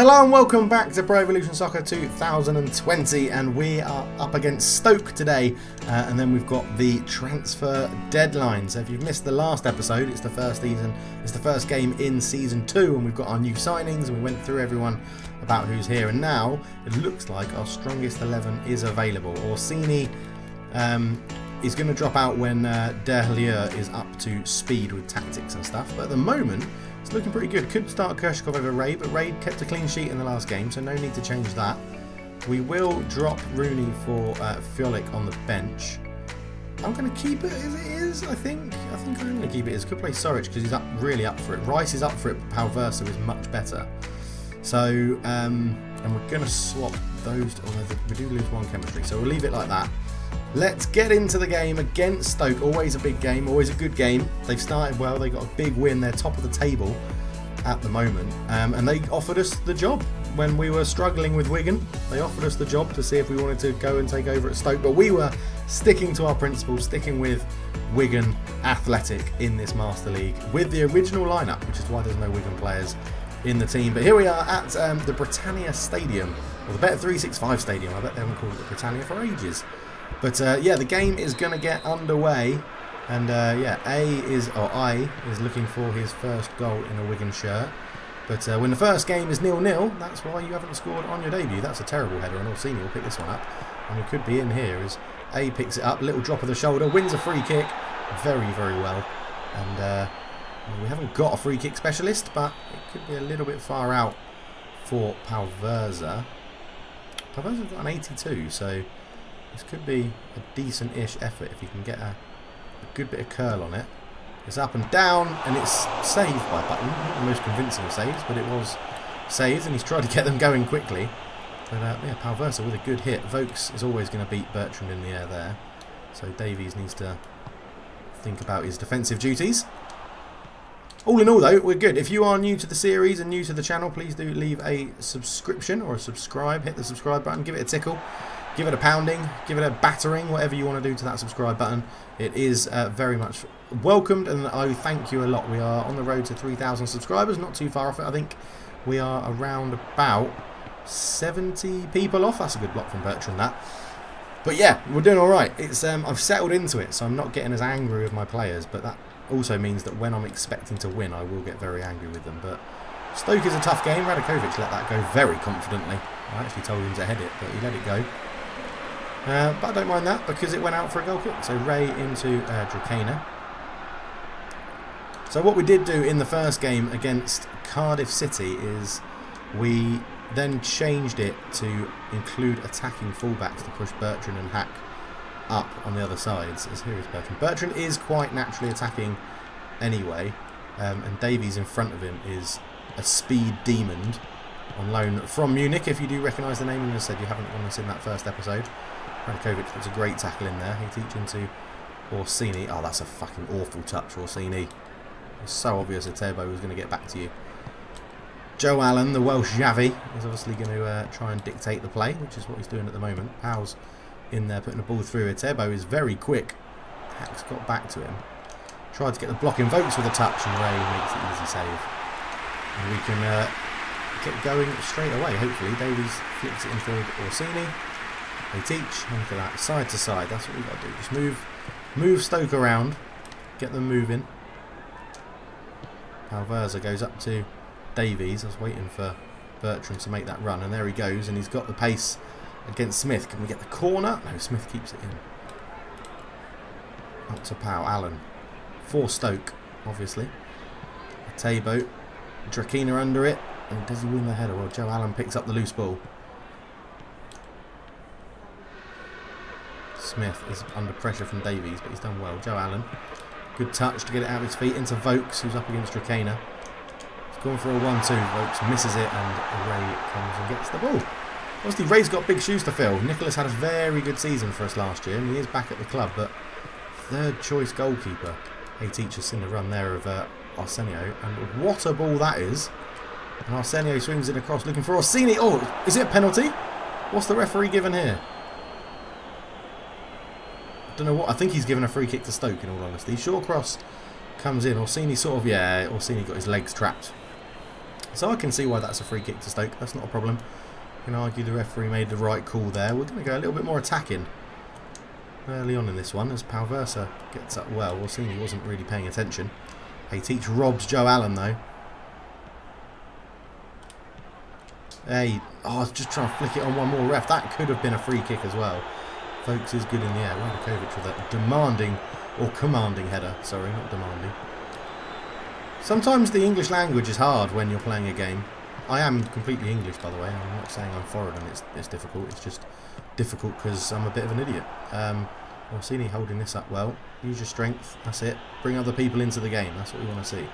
Hello and welcome back to Pro Evolution Soccer 2020, and we are up against Stoke today, and then we've got the transfer deadline. So if you've missed the last episode, it's the first game in season 2, and we've got our new signings and we went through everyone about who's here, and now it looks like our strongest 11 is available. Orsini is going to drop out when Derlier is up to speed with tactics and stuff, but at the moment it's looking pretty good. Could start Kershkov over Ray, but Ray kept a clean sheet in the last game, so no need to change that. We will drop Rooney for Fiolik on the bench. I'm going to keep it as it is, I think. I'm going to keep it as. Could play Soric because he's really up for it. Rice is up for it, but Palversa is much better. So, and we're going to swap those, although we do lose one chemistry, so we'll leave it like that. Let's get into the game against Stoke. Always a big game, always a good game. They've started well, they got a big win. They're top of the table at the moment. And they offered us the job when we were struggling with Wigan. They offered us the job to see if we wanted to go and take over at Stoke. But we were sticking to our principles, sticking with Wigan Athletic in this Master League with the original lineup, which is why there's no Wigan players in the team. But here we are at the Britannia Stadium, or the Bet365 Stadium. I bet they haven't called it the Britannia for ages. But yeah, the game is going to get underway, and yeah, I is looking for his first goal in a Wigan shirt. But when the first game is 0-0, that's why you haven't scored on your debut. That's a terrible header, and Orsini will pick this one up, and we could be in here as A picks it up, little drop of the shoulder, wins a free kick, very, very well. And well, we haven't got a free kick specialist, but it could be a little bit far out for Palversa. Palversa's got an 82, so this could be a decent-ish effort if you can get a good bit of curl on it. It's up and down, and it's saved by Button. Not the most convincing of saves, but it was saved, and he's tried to get them going quickly. But yeah, Palversa with a good hit. Vokes is always going to beat Bertrand in the air there. So Davies needs to think about his defensive duties. All in all, though, we're good. If you are new to the series and new to the channel, please do leave a subscription or a subscribe. Hit the subscribe button, give it a tickle. Give it a pounding, give it a battering, whatever you want to do to that subscribe button. It is very much welcomed, and I thank you a lot. We are on the road to 3,000 subscribers, not too far off it. I think we are around about 70 people off. That's a good block from Bertrand, that. But yeah, we're doing all right. It's I've settled into it, so I'm not getting as angry with my players, but that also means that when I'm expecting to win, I will get very angry with them. But Stoke is a tough game. Radakovic let that go very confidently. I actually told him to head it, but he let it go. But I don't mind that because it went out for a goal kick. So Ray into Drakena. So what we did do in the first game against Cardiff City is we then changed it to include attacking fullbacks to push Bertrand and Hack up on the other sides. As here is Bertrand. Bertrand is quite naturally attacking anyway, and Davies in front of him is a speed demon on loan from Munich. If you do recognise the name, and as I said, you haven't won us in that first episode. Radakovic puts a great tackle in there. He teach into Orsini. Oh, that's a fucking awful touch, Orsini. It's so obvious that Etebo was going to get back to you. Joe Allen, the Welsh Javi, is obviously going to try and dictate the play, which is what he's doing at the moment. Powell's in there putting the ball through. Etebo is very quick. Hack's got back to him. Tried to get the block in. Vokes with a touch, and Ray makes the easy save. And we can get going straight away, hopefully. Davies flicks it in for Orsini. They teach, and look at that, side to side, that's what we've got to do. Just move Stoke around, get them moving. Palversa goes up to Davies. I was waiting for Bertrand to make that run, and there he goes, and he's got the pace against Smith. Can we get the corner? No, Smith keeps it in. Up to Powell, Allen. For Stoke, obviously. Etebo, Drakena under it, and does he win the header? Well, Joe Allen picks up the loose ball. Smith is under pressure from Davies, but he's done well. Joe Allen, good touch to get it out of his feet into Vokes, who's up against Drakena. He's gone for a 1-2. Vokes misses it, and Ray comes and gets the ball. Obviously, Ray's got big shoes to fill. Nicholas had a very good season for us last year, and he is back at the club, but third choice goalkeeper. A teacher's seen the run there of Arsenio, and what a ball that is. And Arsenio swings it across, looking for Orsini. Oh, is it a penalty? What's the referee given here? I don't know what. I think he's given a free kick to Stoke, in all honesty. Short cross comes in. Orsini sort of, yeah, Orsini got his legs trapped So I can see why that's a free kick to Stoke. That's not a problem. You can argue the referee made the right call there. We're going to go a little bit more attacking early on in this one as Palversa gets up well. We'll see he wasn't really paying attention. Teach robs Joe Allen though. Hey, I was just trying to flick it on one more ref. That could have been a free kick as well. Folks is good in the air. Radokovic with a demanding or commanding header. Sorry, not demanding. Sometimes the English language is hard when you're playing a game. I am completely English, by the way. I'm not saying I'm foreign and it's difficult. It's just difficult because I'm a bit of an idiot. Orsini holding this up well. Use your strength. That's it. Bring other people into the game. That's what we want to see.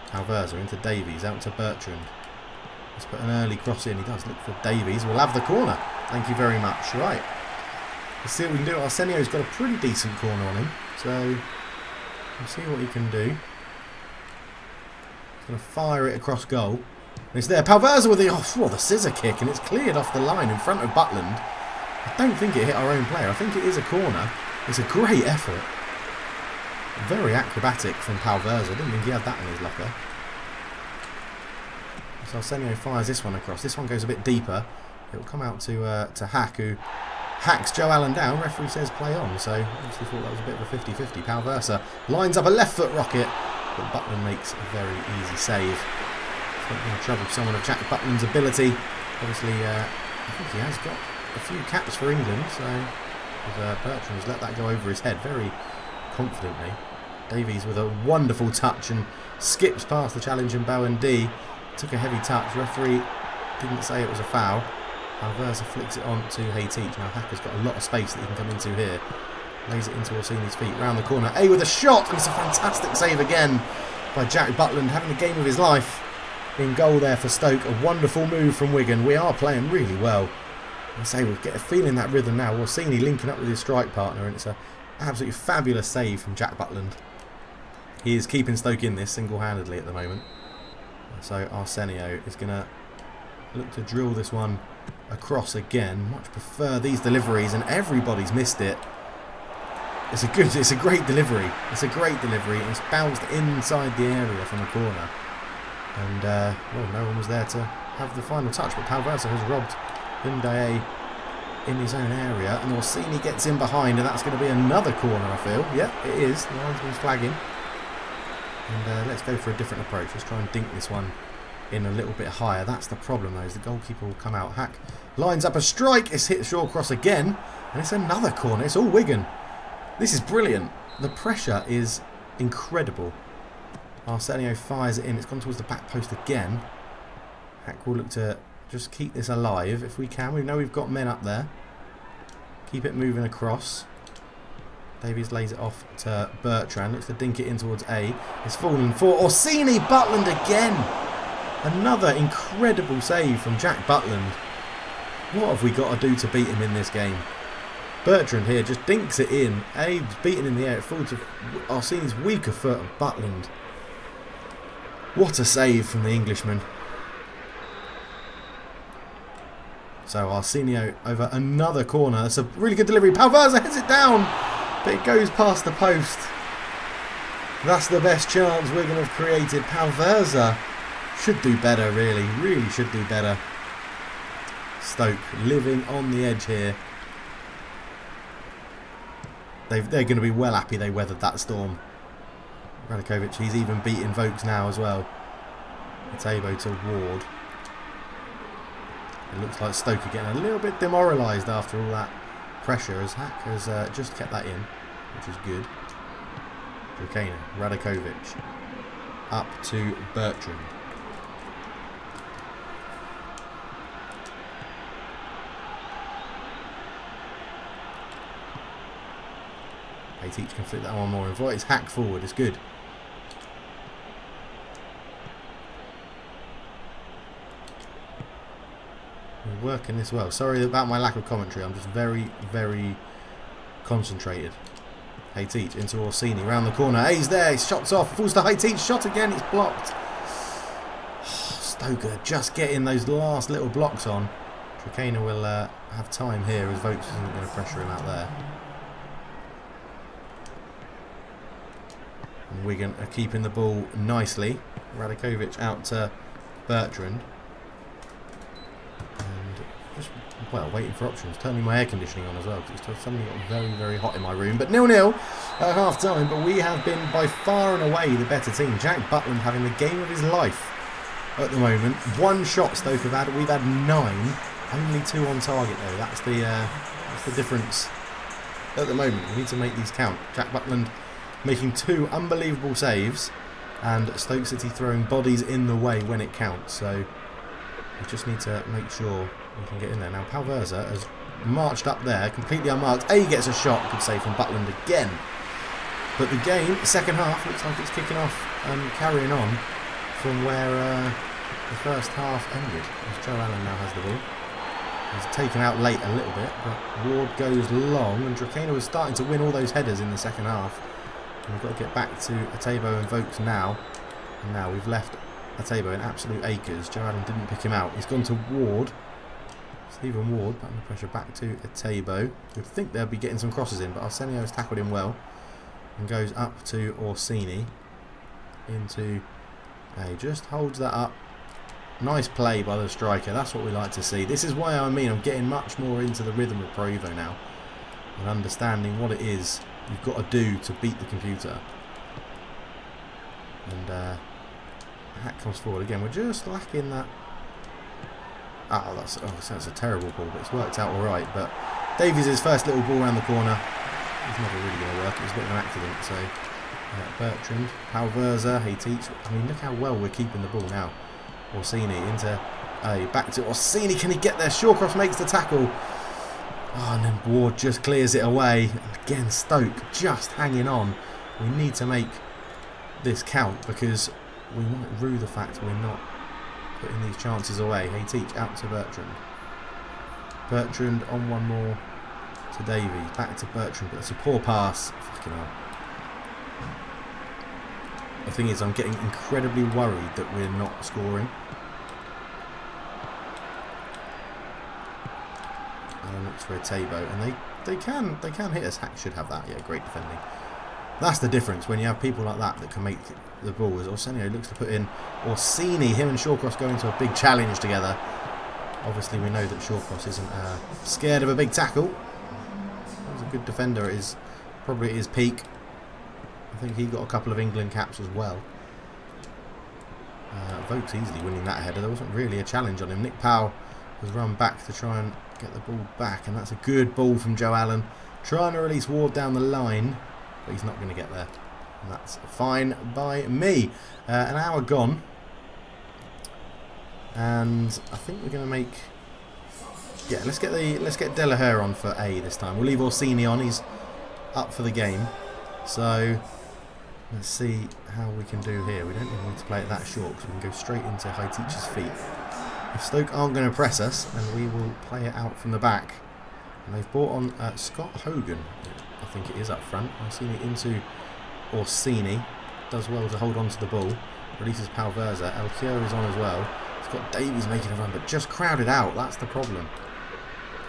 Alverza into Davies. Out to Bertrand. Let's put an early cross in. He does look for Davies. We'll have the corner. Thank you very much. Right. Let's see what we can do. Arsenio's got a pretty decent corner on him. So, we'll see what he can do. He's going to fire it across goal. And it's there. Palverza with the scissor kick. And it's cleared off the line in front of Butland. I don't think it hit our own player. I think it is a corner. It's a great effort. Very acrobatic from Palverza. Didn't think he had that in his locker. So Arsenio fires this one across. This one goes a bit deeper. It will come out to Hack, who hacks Joe Allen down. Referee says play on. So obviously thought that was a bit of a 50-50. Palversa lines up a left foot rocket, but Butland makes a very easy save. It's not going to trouble someone of Jack Butland's ability. Obviously, I think he has got a few caps for England. So Bertrand has let that go over his head very confidently. Davies with a wonderful touch and skips past the challenge and Bowen-D. Took a heavy touch. Referee didn't say it was a foul. Alversa flicks it on to heady. Now Hacker's got a lot of space that he can come into here. Lays it into Orsini's feet. Round the corner. With a shot. And it's a fantastic save again by Jack Butland. Having the game of his life in goal there for Stoke. A wonderful move from Wigan. We are playing really well. I say we'll get a feeling that rhythm now. Orsini linking up with his strike partner. And it's an absolutely fabulous save from Jack Butland. He is keeping Stoke in this single-handedly at the moment. So Arsenio is going to look to drill this one across again. Much prefer these deliveries, and everybody's missed it. It's a great delivery. It's a great delivery, and it's bounced inside the area from the corner. And well, no one was there to have the final touch, but Palversa has robbed Hyundai in his own area, and Orsini gets in behind, and that's going to be another corner. I feel. Yep, it is. The linesman's flagging. And let's go for a different approach. Let's try and dink this one in a little bit higher. That's the problem though, is the goalkeeper will come out. Hack lines up a strike. It's hit short cross again. And it's another corner. It's all Wigan. This is brilliant. The pressure is incredible. Arsenio fires it in. It's gone towards the back post again. Hack will look to just keep this alive if we can. We know we've got men up there. Keep it moving across. Davies lays it off to Bertrand. Looks to dink it in towards A. It's fallen for Orsini. Butland again. Another incredible save from Jack Butland. What have we got to do to beat him in this game? Bertrand here just dinks it in. A's beaten in the air. It falls to Orsini's weaker foot of Butland. What a save from the Englishman. So Arsenio over another corner. That's a really good delivery. Palversa heads it down. But it goes past the post. That's the best chance Wigan have created. Palversa should do better, really. Really should do better. Stoke living on the edge here. They're going to be well happy they weathered that storm. Radokovic, he's even beating Vokes now as well. Atebo to Ward. It looks like Stoke are getting a little bit demoralised after all that pressure, as Hack has just kept that in, which is good. Drukena, Radokovic, up to Bertrand. Heady can flip that one more. Invite his Hack forward, it's good. We're working this well. Sorry about my lack of commentary. I'm just very, very concentrated. Heady into Orsini, round the corner. He's there. His shot's off. Falls to Heady. Shot again. It's blocked. Stoker just getting those last little blocks on. Drukena will have time here as Vokes isn't going to pressure him out there. And Wigan are keeping the ball nicely. Radokovic out to Bertrand. And just, well, waiting for options. Turning my air conditioning on as well, because it's suddenly got very, very hot in my room. But 0-0 at half time, but we have been by far and away the better team. Jack Butland having the game of his life at the moment. One shot Stoke have had. We've had 9. Only 2 on target though. That's the difference at the moment. We need to make these count. Jack Butland making 2 unbelievable saves, and Stoke City throwing bodies in the way when it counts. So we just need to make sure we can get in there. Now Palverza has marched up there, completely unmarked. Gets a shot. Good save from Butland again. But the game, second half, looks like it's kicking off and carrying on from where the first half ended. As Joe Allen now has the ball. He's taken out late a little bit, but Ward goes long, and Drakena was starting to win all those headers in the second half. And we've got to get back to Atebo and Vokes now. And now we've left Atebo in absolute acres. Joe Allen didn't pick him out. He's gone to Ward. Stephen Ward, put under pressure back to Atebo. You'd think they'll be getting some crosses in, but Arsenio's tackled him well. And goes up to Orsini. Into... he just holds that up. Nice play by the striker. That's what we like to see. This is why I'm getting much more into the rhythm of Pro Evo now. And understanding what it is you've got to do to beat the computer. And Hack comes forward again. We're just lacking that. That's a terrible ball, but it's worked out alright. But Davies' first little ball around the corner is never really going to work. It was a bit of an accident. So Bertrand, Palverza, heady. I mean, look how well we're keeping the ball now. Orsini into back to Orsini. Can he get there? Shawcross makes the tackle. And then Ward just clears it away. Again, Stoke just hanging on. We need to make this count, because we might rue the fact we're not putting these chances away. Heady out to Bertrand. Bertrand on one more to Davies. Back to Bertrand, but it's a poor pass. Fucking hell. The thing is, I'm getting incredibly worried that we're not scoring. And looks for a Tabo, and they can hit us. Hack should have that. Yeah, great defending. That's the difference when you have people like that can make the ball. As Arsenio looks to put in Orsini, him and Shawcross go into a big challenge together. Obviously, we know that Shawcross isn't scared of a big tackle. He's a good defender. It is probably at his peak. I think he got a couple of England caps as well. Vokes easily winning that header. There wasn't really a challenge on him. Nick Powell has run back to try and get the ball back, and that's a good ball from Joe Allen. Trying to release Ward down the line, but he's not going to get there. And that's fine by me. An hour gone, and I think we're going to make... Yeah, let's get Delahaye on for A this time. We'll leave Orsini on. He's up for the game. So let's see how we can do here. We don't even need to play it that short, because we can go straight into Heiteach's feet. If Stoke aren't going to press us, then we will play it out from the back. And they've brought on Scott Hogan, I think it is, up front. Orsini into Orsini. Does well to hold on to the ball. Releases Palverza. El Kyo is on as well. It's got Davies making a run, but just crowded out. That's the problem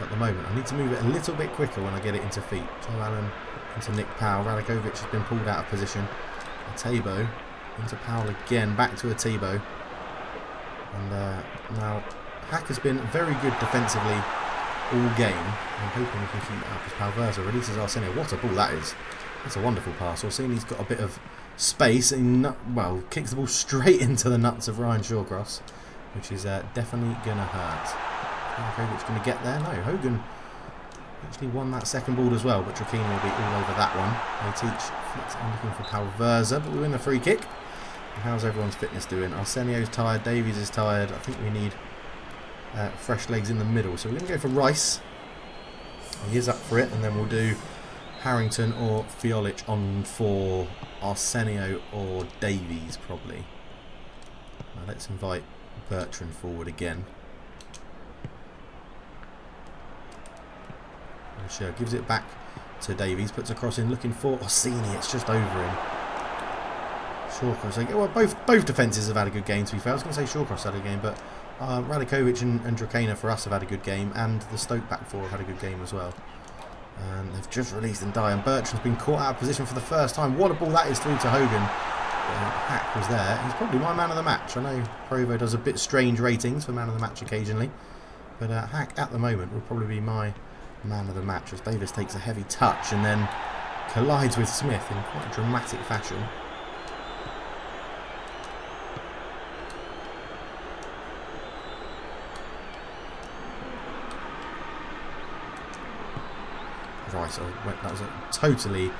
at the moment. I need to move it a little bit quicker when I get it into feet. Joe Allen into Nick Powell. Radakovic has been pulled out of position. Atebo into Powell again. Back to Atebo. And now Hack has been very good defensively all game. I'm hoping we can keep it up as Palverza releases Arsenio. What a ball that is. That's a wonderful pass. Orsini's got a bit of space and, well, kicks the ball straight into the nuts of Ryan Shawcross, which is definitely going to hurt. Radakovic going to get there? No, Hogan actually won that second ball as well, but Drakena will be all over that one. They teach flicks it. I'm looking for Palverza, but we win a free kick. And how's everyone's fitness doing? Arsenio's tired, Davies is tired. I think we need fresh legs in the middle. So we're going to go for Rice. He is up for it, and then we'll do Harrington or Fiolic on for Arsenio or Davies, probably. Now let's invite Bertrand forward again. Sure, gives it back to Davies, puts a cross in, looking for Orsini. It's just over him. Shawcross. Well, both defences have had a good game, to be fair. I was going to say Shawcross had a good game, but Radakovic and Drakena for us have had a good game, and the Stoke back four have had a good game as well. And they've just released Ndiaye, and Bertrand's been caught out of position for the first time. What a ball that is through to Hogan. Hack was there. He's probably my man of the match. I know Provo does a bit strange ratings for man of the match occasionally, but Hack at the moment will probably be my man of the match as Davis takes a heavy touch and then collides with Smith in quite a dramatic fashion. Right, so that was a totally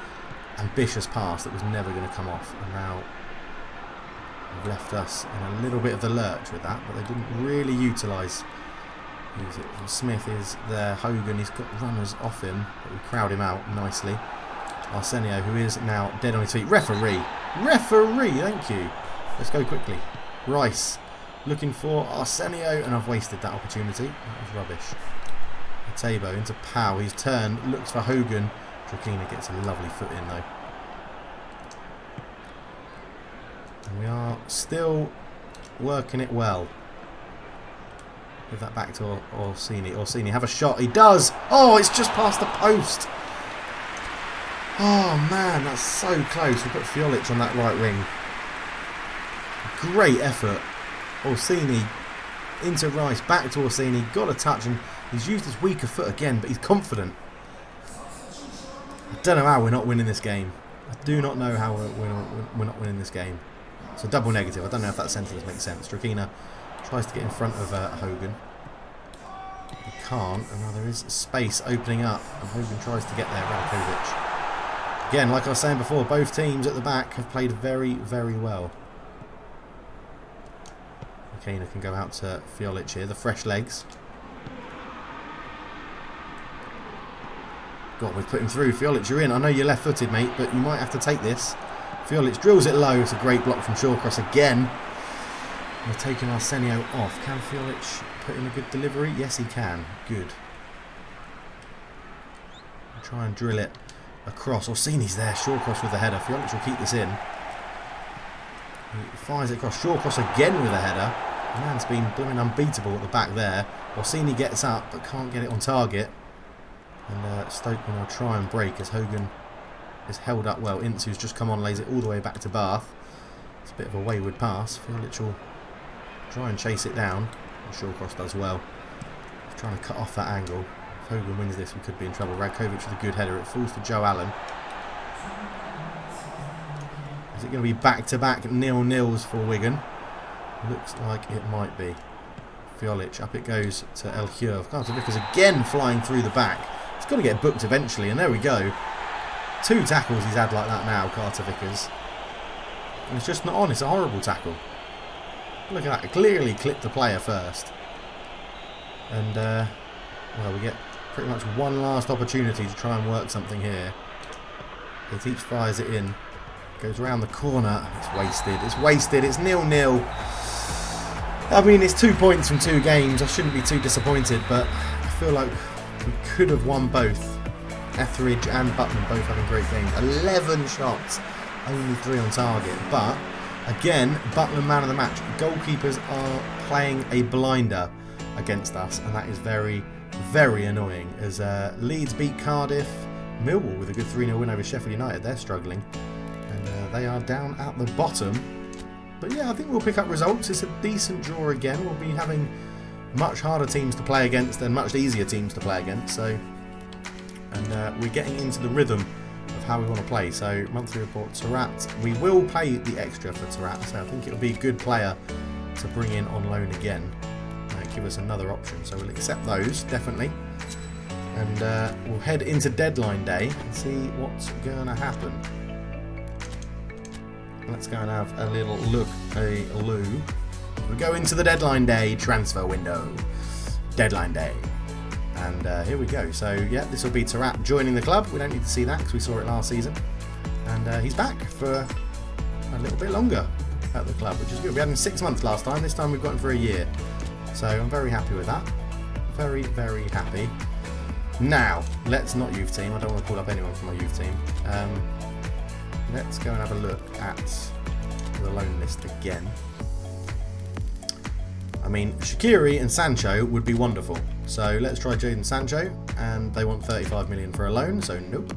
ambitious pass that was never going to come off, and now they've left us in a little bit of the lurch with that, but they didn't really utilise it. Smith is there, Hogan, he's got runners off him, but we crowd him out nicely. Arsenio, who is now dead on his feet. Referee, thank you. Let's go quickly. Rice looking for Arsenio, and I've wasted that opportunity. That was rubbish. Tabo into Powell, he's turned, looks for Hogan. Drakina gets a lovely foot in though. And we are still working it well. Give that back to Orsini. Orsini, have a shot. He does! Oh, it's just past the post. Oh man, that's so close. We put Fiolic on that right wing. Great effort. Orsini into Rice, back to Orsini, got a touch, and he's used his weaker foot again, but he's confident. I don't know how we're not winning this game. I do not know how we're not winning this game. So double negative. I don't know if that sentence makes sense. Drakina tries to get in front of Hogan. He can't, and now there is space opening up, and Hogan tries to get there. Radakovic. Again, like I was saying before, both teams at the back have played very, very well. Kana can go out to Fiolic here, the fresh legs. God, we've put him through. Fiolic, you're in. I know you're left-footed, mate, but you might have to take this. Fiolic drills it low. It's a great block from Shawcross again. We're taking Arsenio off. Can Fiolic put in a good delivery? Yes, he can. Good. We'll try and drill it across. Orsini's there. Shawcross with the header. Fiolic will keep this in. He fires it across. Shawcross again with a header. The man's been blooming unbeatable at the back there. Orsini gets up but can't get it on target. And Stoke will now try and break as Hogan is held up well. Insu's just come on, lays it all the way back to Bath. It's a bit of a wayward pass. Fiolic will try and chase it down. And Shawcross does well. He's trying to cut off that angle. If Hogan wins this, we could be in trouble. Radkovic with a good header. It falls to Joe Allen. Is it going to be back-to-back 0-0s for Wigan? Looks like it might be. Fiolic, up it goes to El Hjurv. Carter Vickers again flying through the back. He's got to get booked eventually, and there we go. 2 tackles he's had like that now, Carter Vickers. And it's just not on, it's a horrible tackle. Look at that, it clearly clipped the player first. And, well, we get pretty much one last opportunity to try and work something here. Teach fires it in. Goes around the corner. It's wasted. It's wasted. It's 0-0. I mean, it's 2 points from 2 games. I shouldn't be too disappointed, but I feel like we could have won both. Etheridge and Butland both having great games. 11 shots, only 3 on target. But again, Butland man of the match. Goalkeepers are playing a blinder against us, and that is very, very annoying. As Leeds beat Cardiff, Millwall with a good 3-0 win over Sheffield United. They're struggling. And they are down at the bottom. But yeah, I think we'll pick up results. It's a decent draw again. We'll be having much harder teams to play against and much easier teams to play against. So, and we're getting into the rhythm of how we want to play. So, monthly report, Tarat. We will pay the extra for Tarat. So I think it'll be a good player to bring in on loan again. Give us another option. So we'll accept those, definitely. And we'll head into deadline day and see what's going to happen. Let's go and have a little look. We go into the deadline day transfer window. Deadline day. And here we go. So, yeah, this will be Tarat joining the club. We don't need to see that because we saw it last season. And he's back for a little bit longer at the club, which is good. We had him 6 months last time. This time we've got him for a year. So I'm very happy with that. Very, very happy. Now, let's not youth team. I don't want to call up anyone from my youth team. Let's go and have a look at the loan list again. I mean, Shaqiri and Sancho would be wonderful. So let's try Jadon Sancho, and they want 35 million for a loan, so nope.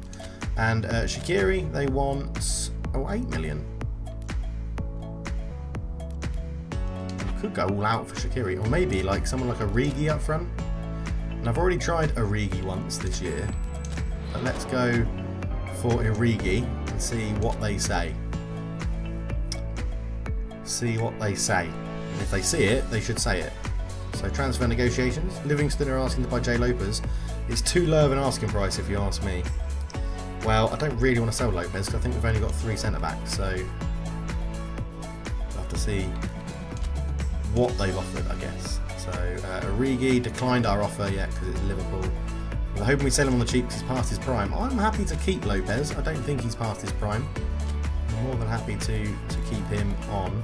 And Shaqiri, they want 8 million. could go all out for Shaqiri, or maybe like someone like Origi up front. And I've already tried Origi once this year, but let's go for Origi and see what they say. See what they say. And if they see it, they should say it. So transfer negotiations. Livingston are asking to buy Jay Lopez. It's too low of an asking price if you ask me. Well, I don't really want to sell Lopez because I think we've only got 3 centre-backs, so we'll have to see what they've offered, I guess. So Origi declined our offer yet because it's Liverpool. We're hoping we sell him on the cheap because he's past his prime. I'm happy to keep Lopez. I don't think he's past his prime. I'm more than happy to keep him on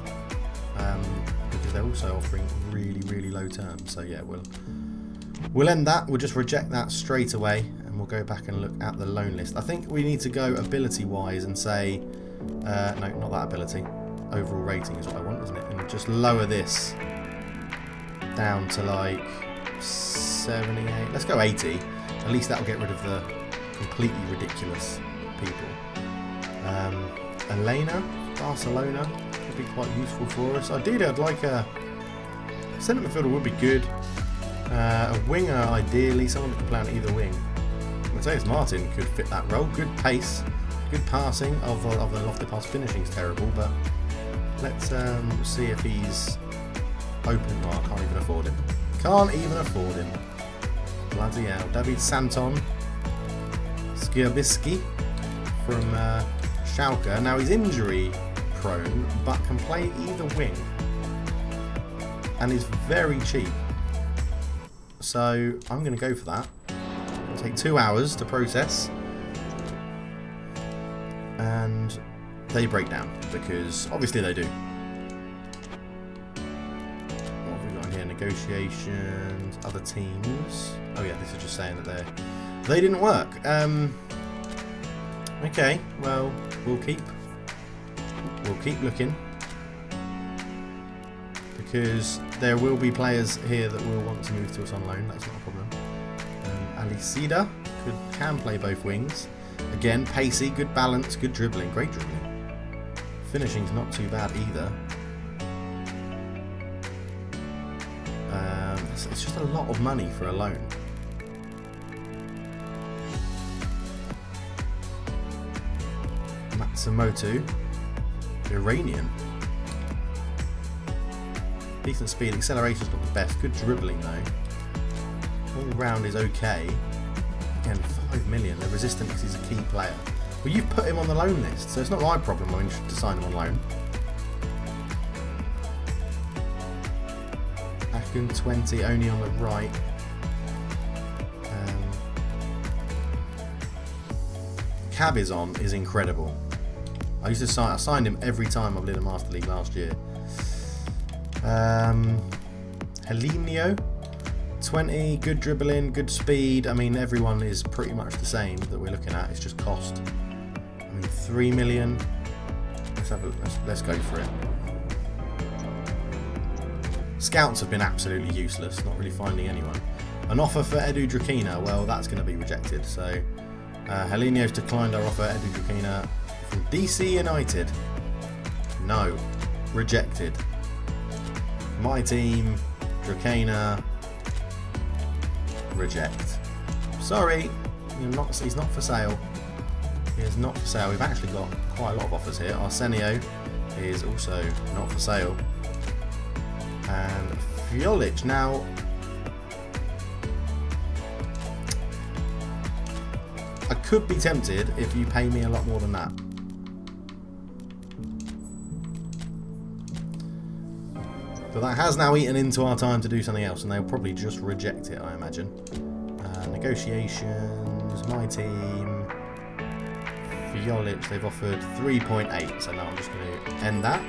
because they're also offering really, really low terms. So yeah, we'll end that. We'll just reject that straight away and we'll go back and look at the loan list. I think we need to go ability-wise and say, no, not that ability. Overall rating is what I want, isn't it? And just lower this down to like 78. Let's go 80. At least that'll get rid of the completely ridiculous people. Elena, Barcelona, could be quite useful for us. Ideally, I'd like a centre midfielder would be good. A winger, ideally, someone that can play on either wing. Matthias Martin could fit that role. Good pace, good passing. Of the lofted pass finishing is terrible, but let's see if he's open. Oh, I can't even afford him. Can't even afford him. Bloody hell. David Santon, Skierbiski from Schalke. Now he's injury prone, but can play either wing, and is very cheap. So I'm going to go for that. It'll take 2 hours to process, and they break down because obviously they do. What have we got in here? Negotiations, other teams. Oh yeah, this is just saying that they didn't work. Okay, well we'll keep looking because there will be players here that will want to move to us on loan. That's not a problem. Alisida can play both wings. Again, pacey, good balance, good dribbling, great dribbling. Finishing's not too bad either. It's just a lot of money for a loan. Matsumoto, Iranian. Decent speed, acceleration's not the best. Good dribbling though. All round is okay. Again, 5 million. They're resistant because he's a key player. Well, you've put him on the loan list, so it's not my problem when you should sign him on loan. Akun 20 only on the right. Cabizon is incredible. I signed him every time I played a Master League last year. Helinio, 20, good dribbling, good speed. I mean, everyone is pretty much the same that we're looking at. It's just cost. I mean, 3 million. Let's go for it. Scouts have been absolutely useless. Not really finding anyone. An offer for Edu Drakina. Well, that's going to be rejected. So, Helinio's declined our offer. Edu Drakina from DC United. No, rejected. My team, Drakina, reject. Sorry, he's not for sale. He is not for sale. We've actually got quite a lot of offers here. Arsenio is also not for sale. And Fiolic. Now, I could be tempted if you pay me a lot more than that. But that has now eaten into our time to do something else, and they'll probably just reject it, I imagine. Negotiations, my team, Fiolic, they've offered 3.8, so now I'm just going to end that.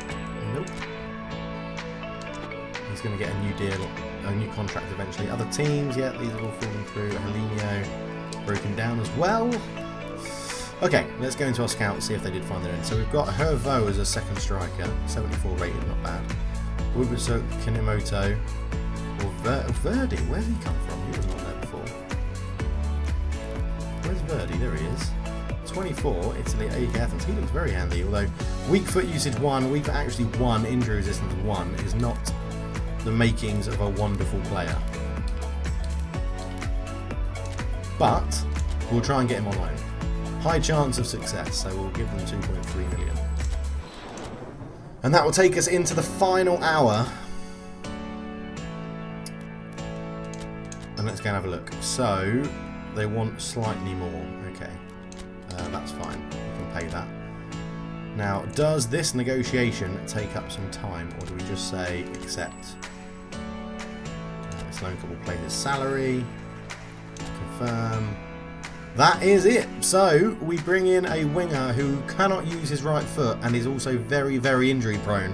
Nope. He's going to get a new deal, a new contract eventually. Other teams, yeah, these are all falling through. Helinio broken down as well. Okay, let's go into our scout and see if they did find their end. So we've got Hervo as a second striker, 74 rated, not bad. Wubuso, Kinemoto, or Verdi. Where's he come from? He wasn't on there before. Where's Verdi? There he is. 24, Italy, Athens. He looks very handy, although weak foot usage 1, weak foot actually 1, injury resistance 1 is not the makings of a wonderful player. But we'll try and get him on loan. High chance of success, so we'll give them 2.3 million. And that will take us into the final hour. And let's go and have a look. So, they want slightly more. Okay, that's fine. We can pay that. Now, does this negotiation take up some time, or do we just say accept? This loan club will play his salary. Confirm. That is it. So we bring in a winger who cannot use his right foot and is also very, very injury prone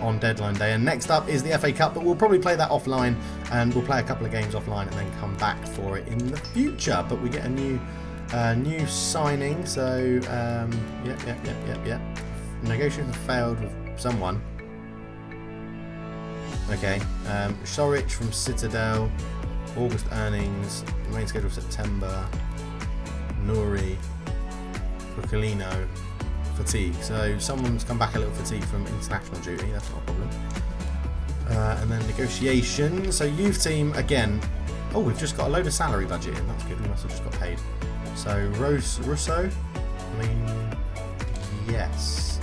on deadline day. And next up is the FA Cup, but we'll probably play that offline, and we'll play a couple of games offline and then come back for it in the future. But we get a new signing. So yep. Negotiations failed with someone. Okay, Sorich from Citadel, August earnings, main schedule September, Nuri, Bucalino, fatigue. So someone's come back a little fatigued from international duty, that's not a problem. And then negotiation, so youth team again. Oh, we've just got a load of salary budget in, that's good, we must have just got paid. So Russo, I mean, yes.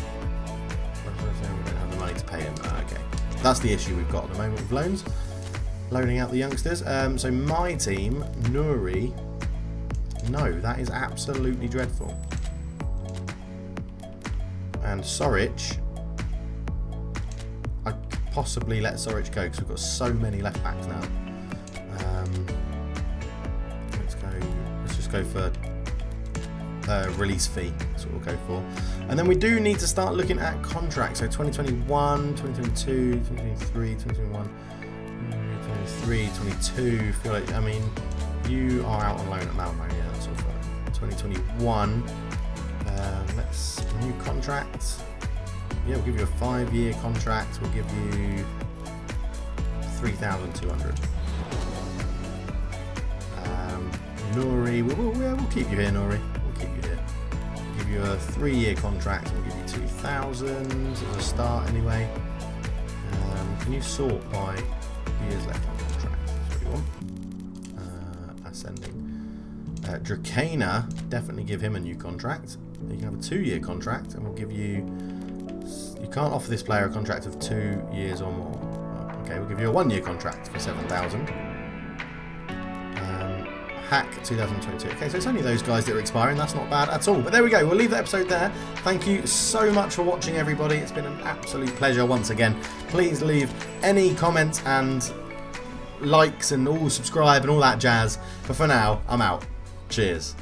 We don't have the money to pay him, okay. That's the issue we've got at the moment with loans. Loaning out the youngsters. So my team, Nuri. No, that is absolutely dreadful. And Sorich. I could possibly let Sorich go because we've got so many left backs now. Let's just go for release fee. That's what we'll go for. And then we do need to start looking at contracts. So 2021, 2022, 2023, 2021, 2023, 22. Feel like, I mean, you are out on loan at Malmo. Yeah, that's all fine. 2021. Let's new contract. Yeah, we'll give you a 5-year contract. We'll give you 3,200. Nuri, we'll keep you here, Nuri. We'll keep you here. We'll give you a 3-year contract. We'll give you 2,000 as a start, anyway. Can you sort by years left on contract? That's what you want. Ascending. Dracana, definitely give him a new contract. You can have a 2-year contract, and we'll give you. You can't offer this player a contract of 2 years or more. Okay, we'll give you a 1-year contract for 7,000. Hack 2022. Okay, so it's only those guys that are expiring. That's not bad at all. But there we go. We'll leave the episode there. Thank you so much for watching, everybody. It's been an absolute pleasure once again. Please leave any comments and likes and all subscribe and all that jazz. But for now, I'm out. Cheers.